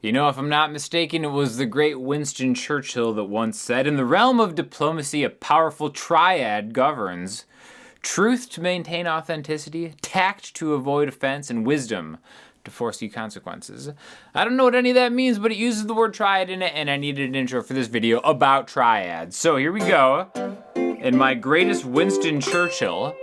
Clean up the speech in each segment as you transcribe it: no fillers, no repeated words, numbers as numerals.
You know, if I'm not mistaken, it was the great Winston Churchill that once said, "In the realm of diplomacy, a powerful triad governs. Truth to maintain authenticity, tact to avoid offense, and wisdom to foresee consequences." I don't know what any of that means, but it uses the word triad in it, and I needed an intro for this video about triads. So here we go. In my greatest Winston Churchill,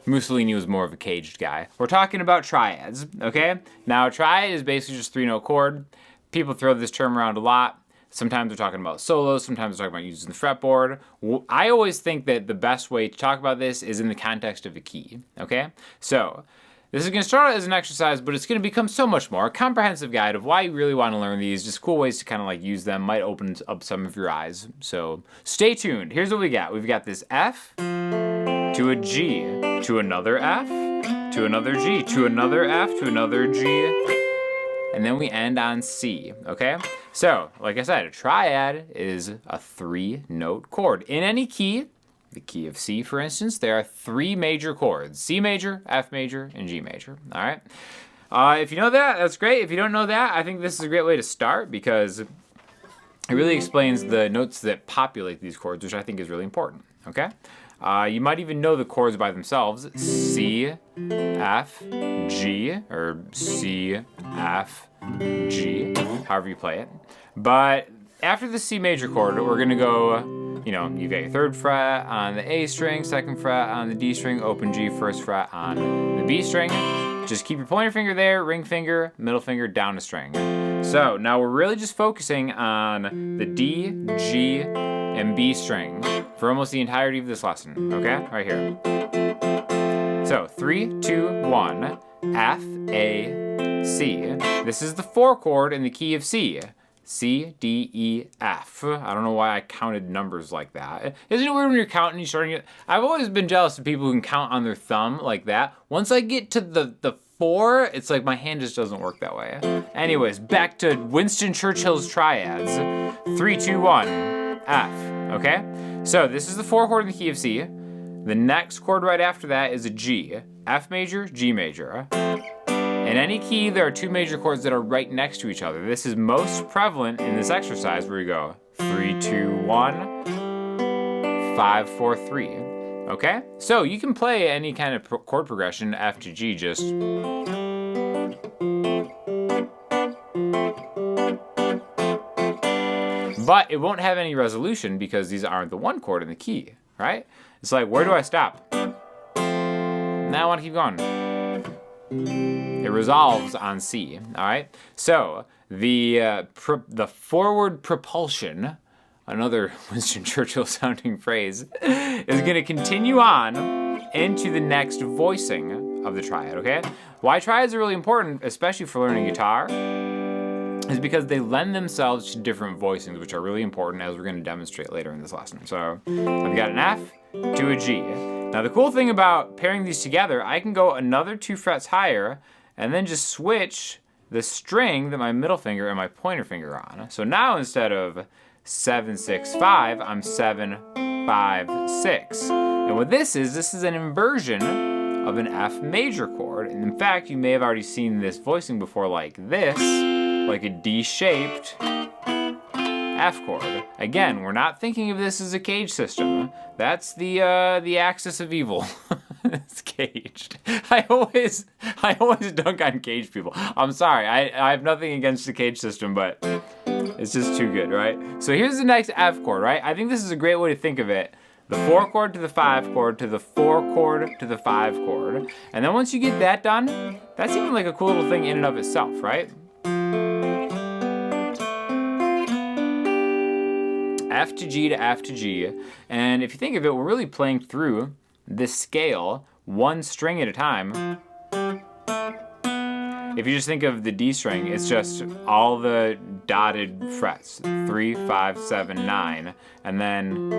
Mussolini was more of a caged guy. We're talking about triads, okay? Now, a triad is basically just 3-note chord. People throw this term around a lot. Sometimes they're talking about solos, sometimes they're talking about using the fretboard. I always think that the best way to talk about this is in the context of a key, okay? So, this is gonna start out as an exercise, but it's gonna become so much more. A comprehensive guide of why you really wanna learn these, just cool ways to kind of like use them, might open up some of your eyes. So, stay tuned. Here's what we got. We've got this F to a G, to another F, to another G, to another F, to another G, and then we end on C, okay? So, like I said, a triad is a 3-note chord. In any key, the key of C, for instance, there are 3 major chords: C major, F major, and G major, all right? If you know that, that's great. If you don't know that, I think this is a great way to start because it really explains the notes that populate these chords, which I think is really important, okay? You might even know the chords by themselves: C, F, G, or C, F, G, however you play it. But after the C major chord, we're gonna go, you know, you've got your 3rd fret on the A string, 2nd fret on the D string, open G, 1st fret on the B string. Just keep your pointer finger there, ring finger, middle finger down a string. So now we're really just focusing on the D, G, and B string for almost the entirety of this lesson, okay? Right here. So 3, 2, 1, F, A, C. This is the 4 chord in the key of C. C, D, E, F. I don't know why I counted numbers like that. Isn't it weird when you're counting, you're starting to... I've always been jealous of people who can count on their thumb like that. Once I get to the 4, it's like my hand just doesn't work that way. Anyways, back to Winston Churchill's triads. 3, 2, 1, F, okay? So this is the 4 chord in the key of C. The next chord right after that is a G. F major, G major. In any key, there are 2 major chords that are right next to each other. This is most prevalent in this exercise where you go 3, 2, 1, 5, 4, 3. Okay? So you can play any kind of chord progression, F to G, just... But it won't have any resolution because these aren't the 1 chord in the key, right? It's like, where do I stop? Now I want to keep going. It resolves on C, all right? So the forward propulsion, another Winston Churchill sounding phrase, is gonna continue on into the next voicing of the triad, okay? Why triads are really important, especially for learning guitar, is because they lend themselves to different voicings, which are really important as we're gonna demonstrate later in this lesson. So I've got an F to a G. Now the cool thing about pairing these together, I can go another 2 frets higher and then just switch the string that my middle finger and my pointer finger are on. So now instead of 7, 6, 5, I'm 7, 5, 6. And what this is an inversion of an F major chord. And in fact, you may have already seen this voicing before like this, like a D-shaped F chord. Again, we're not thinking of this as a cage system. That's the axis of evil. It's caged. I always dunk on caged people. I'm sorry. I have nothing against the cage system, but it's just too good, right? So here's the next F chord, right? I think this is a great way to think of it. The 4 chord to the 5 chord to the 4 chord to the 5 chord. And then once you get that done, that's even like a cool little thing in and of itself, right? F to G to F to G. And if you think of it, we're really playing through this scale 1 string at a time. If you just think of the D string, it's just all the dotted frets, 3, 5, 7, 9. And then,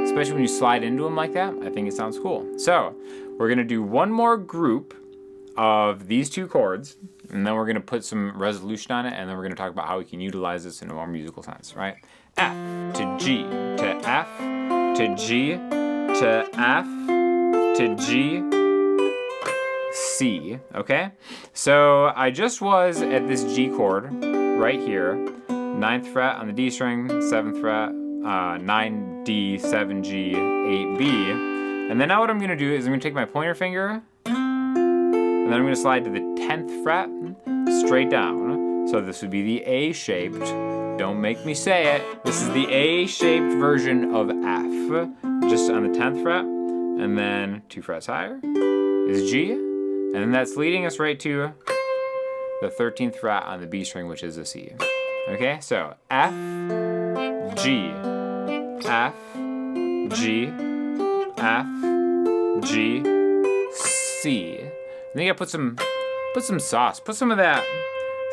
especially when you slide into them like that, I think it sounds cool. So we're gonna do one more group of these 2 chords, and then we're gonna put some resolution on it, and then we're gonna talk about how we can utilize this in a more musical sense, right? F to G to F to G to F to G, C C, okay? So I just was at this G chord right here, 9th fret on the D string, 7th fret, 9D, 7G, 8B. And then now what I'm gonna do is I'm gonna take my pointer finger, and then I'm gonna slide to the 10th fret, straight down. So this would be the A-shaped, don't make me say it. This is the A-shaped version of F, just on the 10th fret, and then 2 frets higher is G, and then that's leading us right to the 13th fret on the B string, which is a C. Okay, so F, G, F, G, F, G, C. Then you gotta put some sauce, put some of that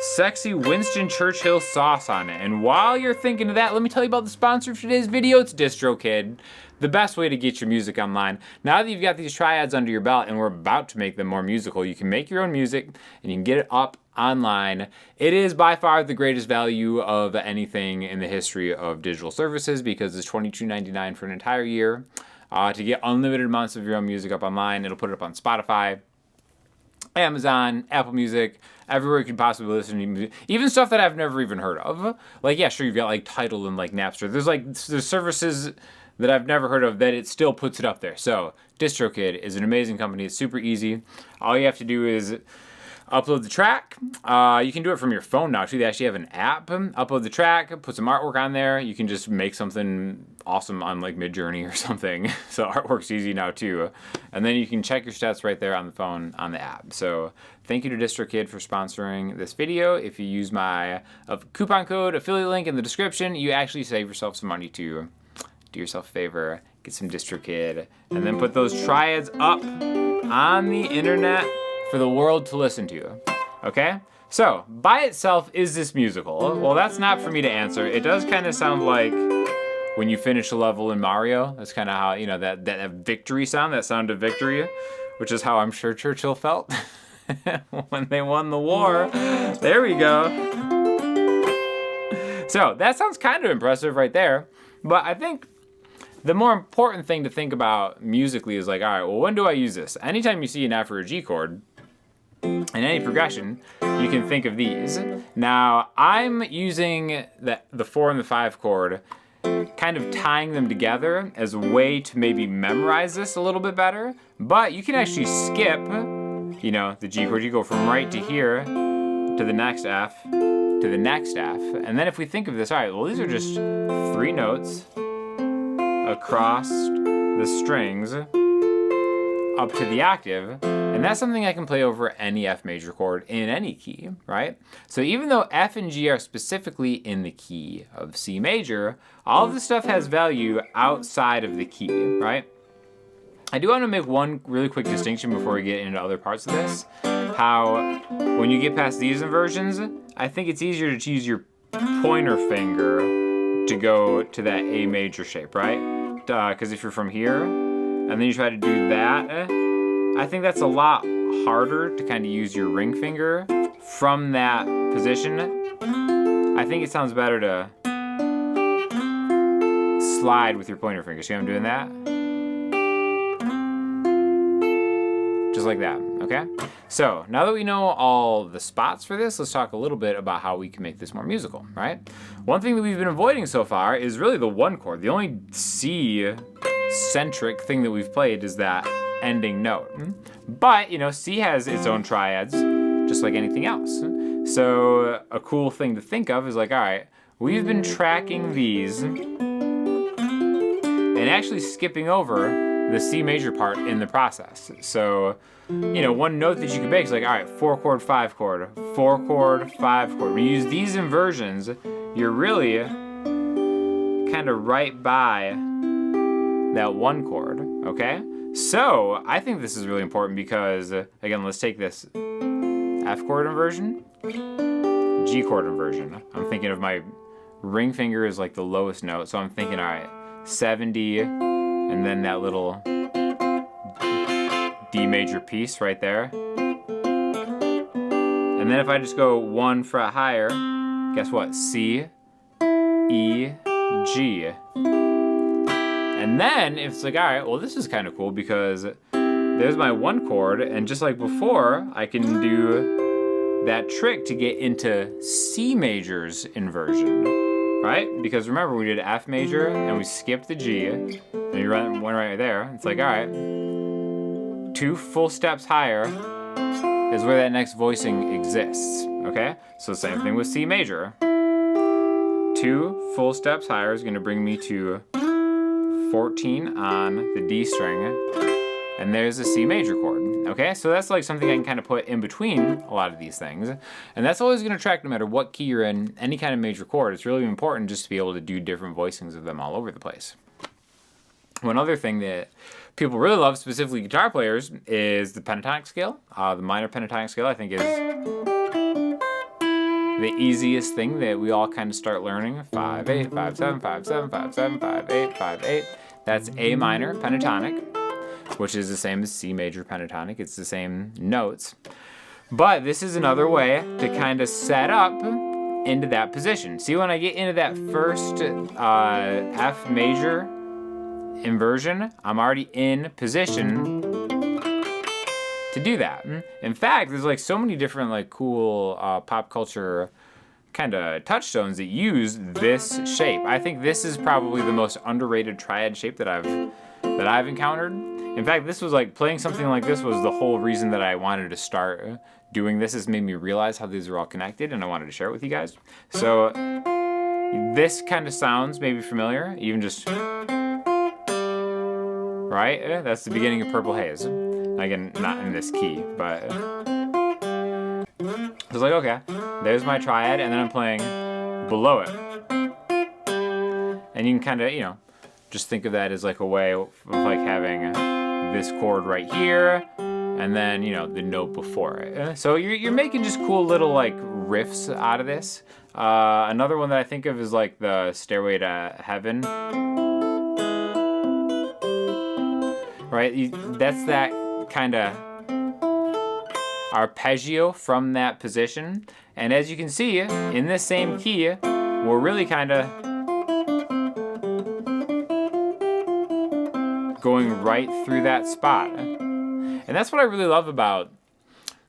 sexy Winston Churchill sauce on it. And while you're thinking of that, let me tell you about the sponsor of today's video. It's DistroKid, the best way to get your music online. Now that you've got these triads under your belt and we're about to make them more musical, you can make your own music and you can get it up online. It is by far the greatest value of anything in the history of digital services because it's $22.99 for an entire year. To get unlimited amounts of your own music up online. It'll put it up on Spotify, Amazon, Apple Music, everywhere you can possibly listen to music. Even stuff that I've never even heard of. Like, yeah, sure, you've got like Tidal and like Napster. There's services that I've never heard of that it still puts it up there. So DistroKid is an amazing company. It's super easy. All you have to do is upload the track. You can do it from your phone now too. They actually have an app. Upload the track, put some artwork on there. You can just make something awesome on like Midjourney or something. So artwork's easy now too. And then you can check your stats right there on the phone on the app. So thank you to DistroKid for sponsoring this video. If you use my coupon code affiliate link in the description, you actually save yourself some money too. Do yourself a favor, get some DistroKid, and then put those triads up on the internet for the world to listen to, okay? So, by itself, is this musical? Well, that's not for me to answer. It does kind of sound like when you finish a level in Mario. That's kind of how, you know, that victory sound, that sound of victory, which is how I'm sure Churchill felt when they won the war. There we go. So, that sounds kind of impressive right there, but I think the more important thing to think about musically is like, all right, well, when do I use this? Anytime you see an F or a G chord, in any progression, you can think of these. Now, I'm using the 4 and the 5 chord, kind of tying them together as a way to maybe memorize this a little bit better, but you can actually skip, you know, the G chord. You go from right to here, to the next F, to the next F, and then if we think of this, all right, well, these are just 3 notes across the strings up to the octave, and that's something I can play over any F major chord in any key, right? So even though F and G are specifically in the key of C major, all of this stuff has value outside of the key, right? I do want to make one really quick distinction before we get into other parts of this. How when you get past these inversions, I think it's easier to use your pointer finger to go to that A major shape, right? Because if you're from here, and then you try to do that, I think that's a lot harder to kind of use your ring finger from that position. I think it sounds better to slide with your pointer finger. See how I'm doing that? Just like that, okay? So now that we know all the spots for this, let's talk a little bit about how we can make this more musical, right? One thing that we've been avoiding so far is really the 1 chord. The only C-centric thing that we've played is that ending note. But, you know, C has its own triads, just like anything else. So a cool thing to think of is like, all right, we've been tracking these and actually skipping over the C major part in the process. So, you know, one note that you could make is like, all right, 4 chord, 5 chord, 4 chord, 5 chord. When you use these inversions, you're really kind of right by that 1 chord, okay? So, I think this is really important because, again, let's take this F chord inversion, G chord inversion. I'm thinking of my ring finger as like the lowest note, so I'm thinking, all right, 70, and then that little D major piece right there. And then if I just go 1 fret higher, guess what? C, E, G. And then if it's like, all right, well, this is kind of cool because there's my one chord, and just like before, I can do that trick to get into C major's inversion, right? Because remember, we did F major, and we skipped the G, and you run one right there. It's like, all right, 2 full steps higher is where that next voicing exists, okay? So same thing with C major. 2 full steps higher is gonna bring me to 14 on the D string, and there's a C major chord, okay? So that's like something I can kind of put in between a lot of these things, and that's always gonna track no matter what key you're in, any kind of major chord. It's really important just to be able to do different voicings of them all over the place. One other thing that people really love, specifically guitar players, is the pentatonic scale. The minor pentatonic scale, I think, is the easiest thing that we all kind of start learning. 5/8, 5/7, 5/7, 5/7, 5/8, 5/8. That's A minor pentatonic, which is the same as C major pentatonic. It's the same notes. But this is another way to kind of set up into that position. See, when I get into that first F major inversion, I'm already in position to do that. In fact, there's like so many different like cool pop culture kind of touchstones that use this shape. I think this is probably the most underrated triad shape that I've encountered. In fact, this was like playing something like this was the whole reason that I wanted to start doing this. Has made me realize how these are all connected, and I wanted to share it with you guys. So this kind of sounds maybe familiar, even just right? That's the beginning of Purple Haze. Again, not in this key, but it's like, okay, there's my triad, and then I'm playing below it. And you can kind of, just think of that as like a way of like having this chord right here, and then, the note before it. So you're making just cool little like riffs out of this. Another one that I think of is like the Stairway to Heaven. Right, that's that kind of arpeggio from that position. And as you can see, in this same key, we're really kind of going right through that spot. And that's what I really love about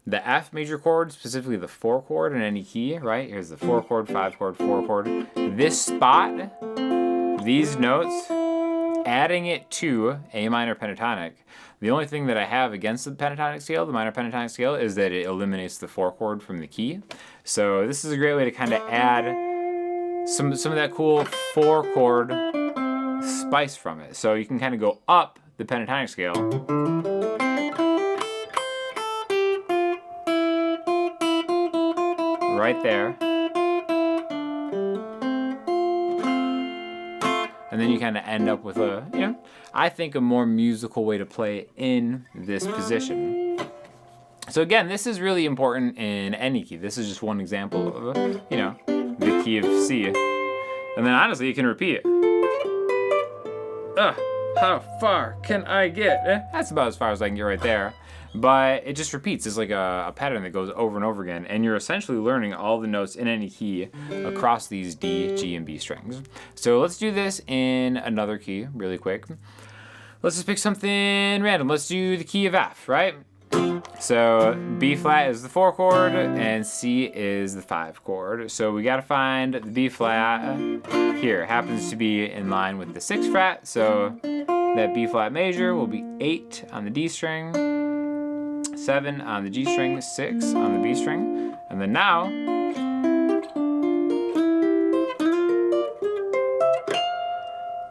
the F major chord, specifically the 4 chord in any key, right? Here's the 4 chord, 5 chord, 4 chord. This spot, these notes, adding it to A minor pentatonic. The only thing that I have against the pentatonic scale, the minor pentatonic scale, is that it eliminates the 4 chord from the key. So this is a great way to kind of add some of that cool 4 chord spice from it. So you can kind of go up the pentatonic scale right there. And then you kind of end up with a, I think a more musical way to play it in this position. So again, this is really important in any key. This is just one example of, the key of C. And then honestly, you can repeat it. How far can I get? That's about as far as I can get right there. But it just repeats. It's like a pattern that goes over and over again. And you're essentially learning all the notes in any key across these D, G, and B strings. So let's do this in another key really quick. Let's just pick something random. Let's do the key of F, right? So B flat is the 4 chord and C is the 5 chord. So we gotta find the B flat here. It happens to be in line with the 6th fret. So that B flat major will be 8 on the D string, 7 on the G string, 6 on the B string, and then now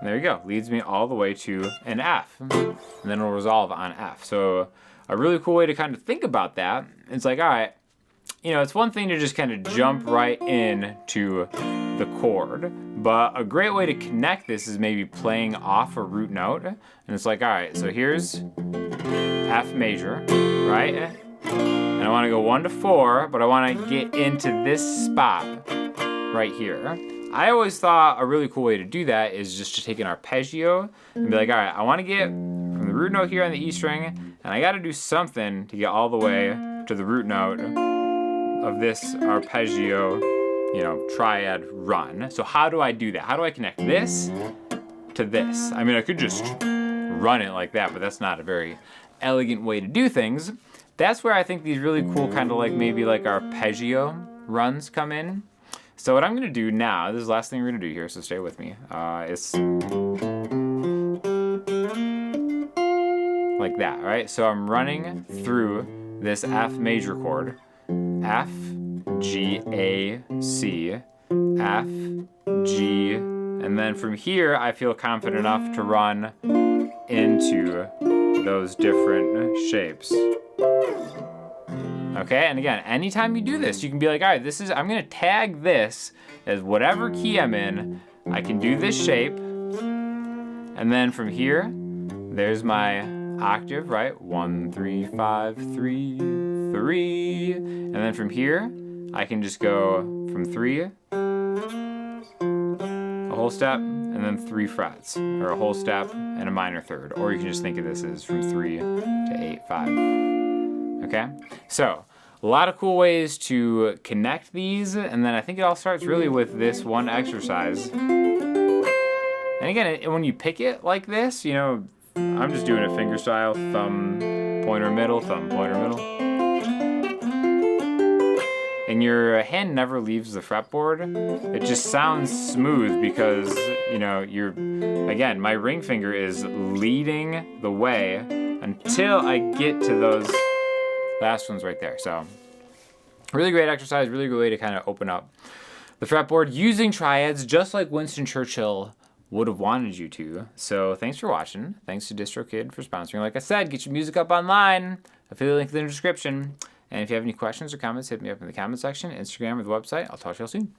there you go, leads me all the way to an F, and then it'll resolve on F. So a really cool way to kind of think about that, it's like, all right, it's one thing to just kind of jump right in to the chord, but a great way to connect this is maybe playing off a root note, and it's like, all right, so here's F major, right? And I want to go 1 to 4, but I want to get into this spot right here. I always thought a really cool way to do that is just to take an arpeggio and be like, all right, I want to get from the root note here on the E string, and I got to do something to get all the way to the root note of this arpeggio, triad run. So how do I do that? How do I connect this to this? I mean, I could just run it like that, but that's not a very elegant way to do things, that's where I think these really cool kind of like maybe like arpeggio runs come in. So what I'm going to do now, this is the last thing we're going to do here, so stay with me, is like that, right? So I'm running through this F major chord, F, G, A, C, F, G, and then from here I feel confident enough to run into those different shapes. Okay, and again, anytime you do this, you can be like, all right, I'm gonna tag this as whatever key I'm in. I can do this shape, and then from here, there's my octave, right? 1, 3, 5, 3, 3, and then from here, I can just go from 3, a whole step, and then 3 frets, or a whole step and a minor third, or you can just think of this as from 3 to 8, 5. Okay, so a lot of cool ways to connect these, and then I think it all starts really with this one exercise. And again, when you pick it like this, you know, I'm just doing it finger style, thumb, pointer, middle, thumb, pointer, middle. And your hand never leaves the fretboard. It just sounds smooth because, you know, again, my ring finger is leading the way until I get to those last ones right there. So really great exercise, really good way to kind of open up the fretboard using triads just like Winston Churchill would have wanted you to. So thanks for watching. Thanks to DistroKid for sponsoring. Like I said, get your music up online. Affiliate link in the description. And if you have any questions or comments, hit me up in the comment section, Instagram, or the website. I'll talk to y'all soon.